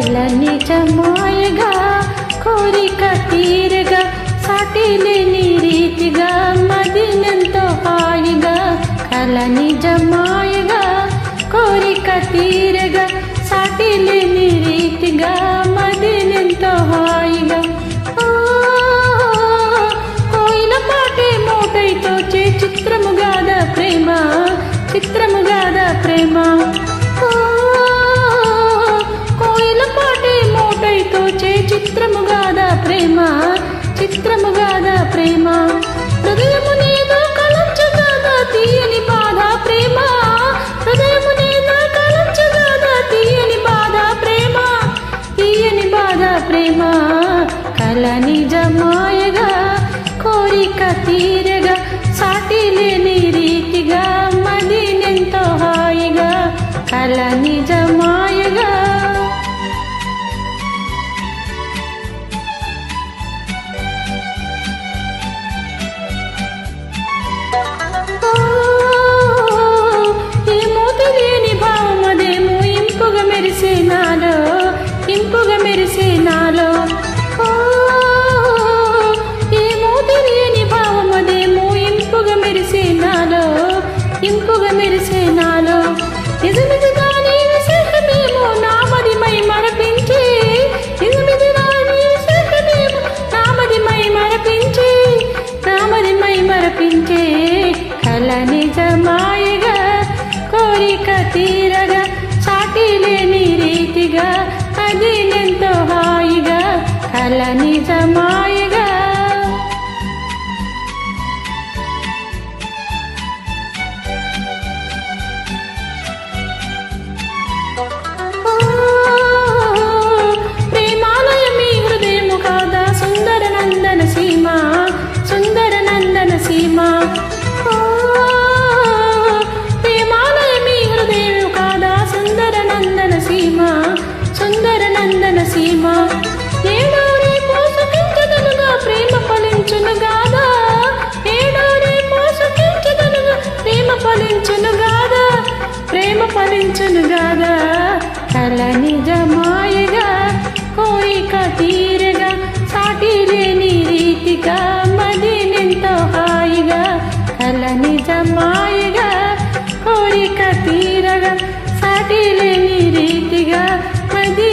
కల నిజమాయగా కోరిక తీరగా సాటి లేని రీతిగా మదినెంతో హాయిగా కల నిజమాయగా కోరిక తీరగా సాటి లేని రీతిగా మదినెంతో హాయిగా కోయిల పాటే మోటైతో చే చిత్రముగాద ప్రేమ చిత్రముగాద ప్రేమ కోయిల పాటే మోటైతో చే చిత్రముగాద ప్రేమ చిత్రముగాద ప్రేమ హృదయము నీదో కలంచగాద తీయని బాధ ప్రేమ హృదయము నీదో కలంచగాద తీయని బాధ ప్రేమ తీయని బాధ ప్రేమ కల నిజమాయగా కోరిక తీరగా సాటి లేని రీతిగా మదినెంతో హాయిగా కల నిజమాయగా ఏమో తెలియని భావమదేమో ఇంపుగా మెరిసే నాలో ఇంపుగా మెరిసే నాలో ఏమో తెలియని భావమదేమో ఇంపుగా మెరిసే నాలో ఇంపుగా మెరిసే నాలో నిజమిదిగా నీ విశేషమేమో నామదిమై మరపించే నిజమిదిగా నీ విశేషమేమో నామదిమై మరపించే నామదిమై మరపించే కల నిజమాయగా కోరిక తీరగా సాటి లేని రీతిగా మదినెంతో హాయిగా కల నిజమాయగా ప్రేమాలయమీ హృదయము కాదా సుందర నందన సీమ సుందర నందన సీమ ప్రేమాలయమీ హృదయము కాదా సుందర నందన సీమ సుందర నందన సీమ ఏడో రేపు సుఖించదనుగా ప్రేమ ఫలించును గాదా ఏడో రేపు సుఖించదనుగా ప్రేమ ఫలించును గాదా ప్రేమ ఫలించును గాదా కల నిజమాయగా కోరిక తీరగా సాటి లేని రీతిగా మదినెంతో హాయిగా కల నిజమాయగా కోరిక తీరగా సాటి లేని రీతిగా మది